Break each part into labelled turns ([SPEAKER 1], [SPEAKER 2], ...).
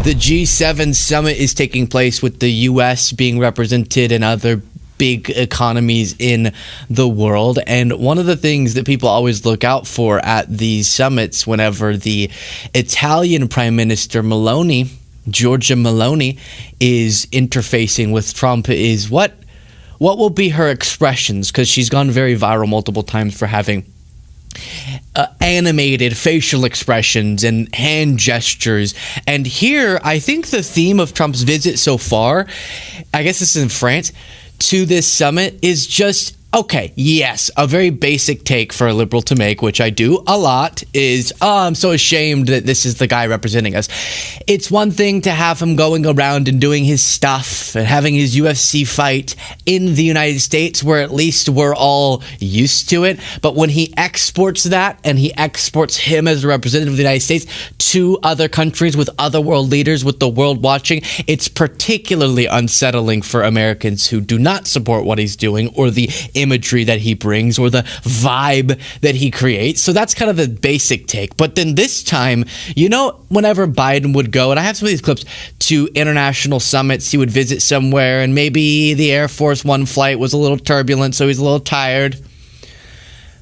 [SPEAKER 1] The G7 summit is taking place with the U.S. being represented and other big economies in the world. And one of the things that people always look out for at these summits, whenever the Italian Prime Minister Giorgia Meloni, is interfacing with Trump, is what will be her expressions, because she's gone very viral multiple times for having animated facial expressions and hand gestures. And here, I think the theme of Trump's visit so far, I guess this is in France, to this summit is just, okay, yes, a very basic take for a liberal to make, which I do a lot, is, oh, I'm so ashamed that this is the guy representing us. It's one thing to have him going around and doing his stuff and having his UFC fight in the United States, where at least we're all used to it. But when he exports that, and he exports him as a representative of the United States to other countries with other world leaders, with the world watching, it's particularly unsettling for Americans who do not support what he's doing, or the imagery that he brings, or the vibe that he creates. So that's kind of the basic take. But then this time, whenever Biden would go, and I have some of these clips, to international summits, he would visit somewhere, and maybe the Air Force One flight was a little turbulent, so he's a little tired.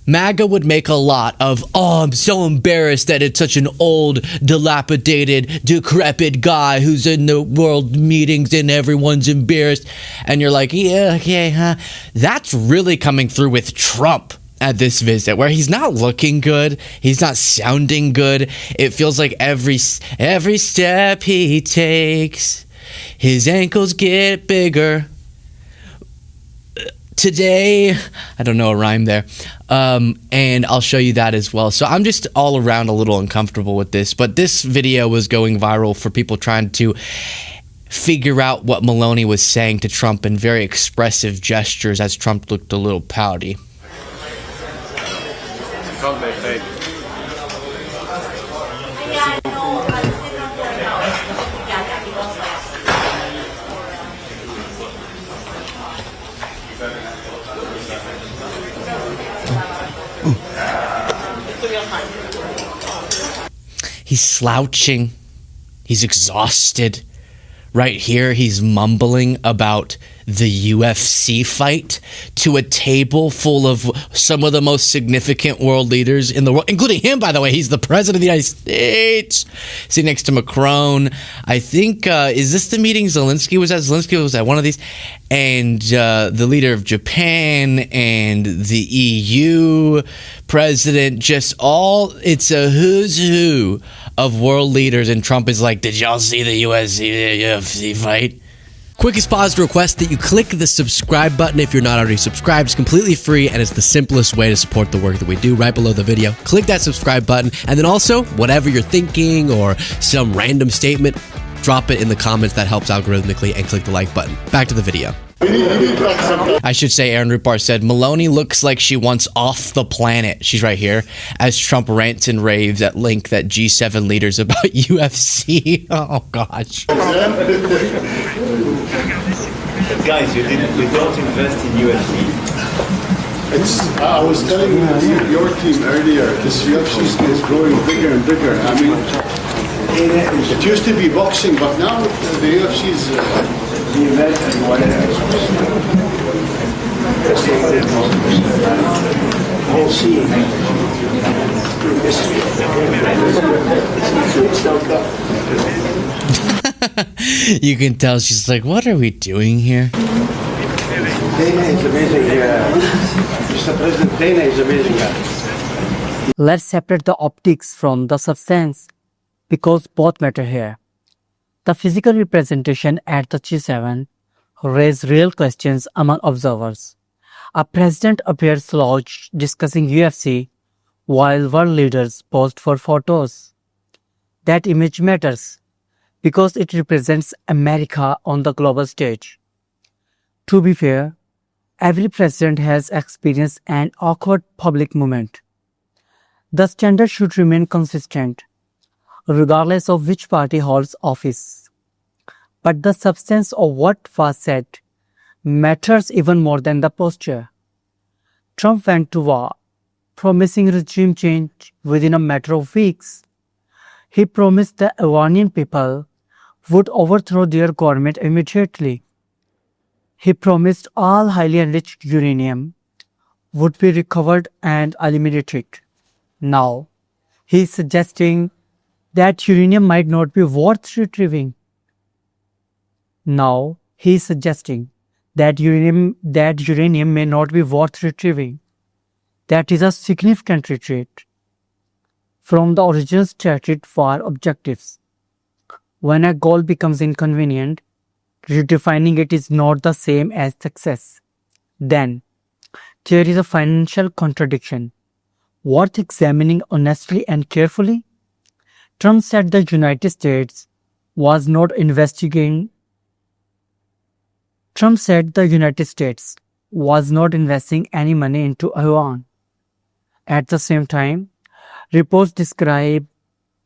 [SPEAKER 1] MAGA would make a lot of, oh, I'm so embarrassed that it's such an old, dilapidated, decrepit guy who's in the world meetings and everyone's embarrassed. And you're like, yeah, okay, huh? That's really coming through with Trump at this visit, where he's not looking good, he's not sounding good. It feels like every step he takes, his ankles get bigger. Today, I don't know a rhyme there, and I'll show you that as well. So I'm just all around a little uncomfortable with this, but this video was going viral for people trying to figure out what Meloni was saying to Trump in very expressive gestures as Trump looked a little pouty. He's slouching. He's exhausted. Right here, he's mumbling about the UFC fight to a table full of some of the most significant world leaders in the world, including him, by the way. He's the president of the United States. Sitting next to Macron. I think, is this the meeting Zelensky was at? Zelensky was at one of these. And the leader of Japan and the EU president, just all, it's a who's who of world leaders. And Trump is like, did y'all see the UFC fight? Quickest pause to request that you click the subscribe button if you're not already subscribed. It's completely free, and it's the simplest way to support the work that we do. Right below the video, click that subscribe button, and then also, whatever you're thinking or some random statement, drop it in the comments. That helps algorithmically, and click the like button. Back to the video. I should say, Aaron Rupar said, Meloni looks like she wants off the planet. She's right here. As Trump rants and raves at length at G7 leaders about UFC. Oh, gosh.
[SPEAKER 2] Guys, you don't invest in UFC.
[SPEAKER 3] I was telling your team earlier, this UFC is growing bigger and bigger. I mean, it used to be boxing, but now the UFC is...
[SPEAKER 1] You can tell she's like, what are we doing here?
[SPEAKER 4] Let's separate the optics from the substance, because both matter here. The physical representation at the G7 raised real questions among observers. A president appears slouched discussing UFC while world leaders posed for photos. That image matters because it represents America on the global stage. To be fair, every president has experienced an awkward public moment. The standard should remain consistent, regardless of which party holds office. But the substance of what was said matters even more than the posture. Trump went to war, promising regime change within a matter of weeks. He promised the Iranian people would overthrow their government immediately. He promised all highly enriched uranium would be recovered and eliminated. Now, he is suggesting that uranium might not be worth retrieving. Now, he is suggesting that uranium may not be worth retrieving. That is a significant retreat from the original stated war objectives. When a goal becomes inconvenient, redefining it is not the same as success. Then, there is a financial contradiction worth examining honestly and carefully. Trump said the United States was not investigating. Trump said the United States was not investing any money into Iran. At the same time, reports describe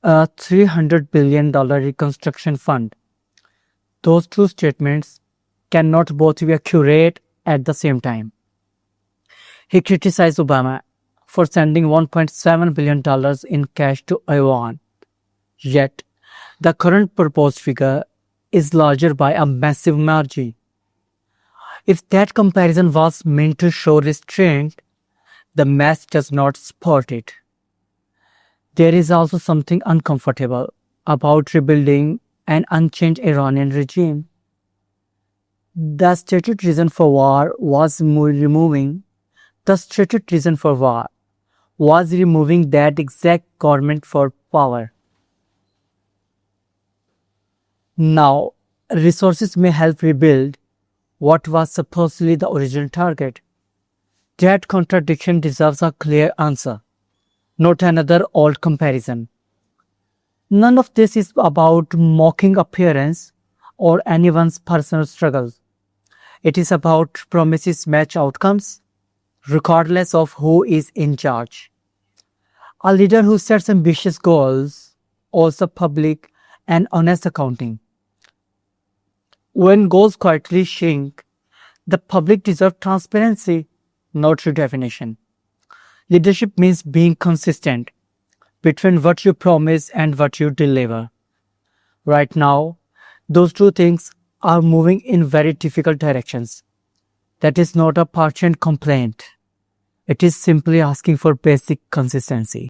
[SPEAKER 4] a $300 billion reconstruction fund. Those two statements cannot both be accurate at the same time. He criticized Obama for sending $1.7 billion in cash to Iran. Yet, the current proposed figure is larger by a massive margin. If that comparison was meant to show restraint, the math does not support it. There is also something uncomfortable about rebuilding an unchanged Iranian regime. The stated reason for war was removing that exact government for power. Now, resources may help rebuild what was supposedly the original target. That contradiction deserves a clear answer, not another old comparison. None of this is about mocking appearance or anyone's personal struggles. It is about promises match outcomes, regardless of who is in charge. A leader who sets ambitious goals owes the public an honest accounting. When goals quietly shrink, the public deserves transparency, not redefinition. Leadership means being consistent between what you promise and what you deliver. Right now, those two things are moving in very difficult directions. That is not a partial complaint. It is simply asking for basic consistency.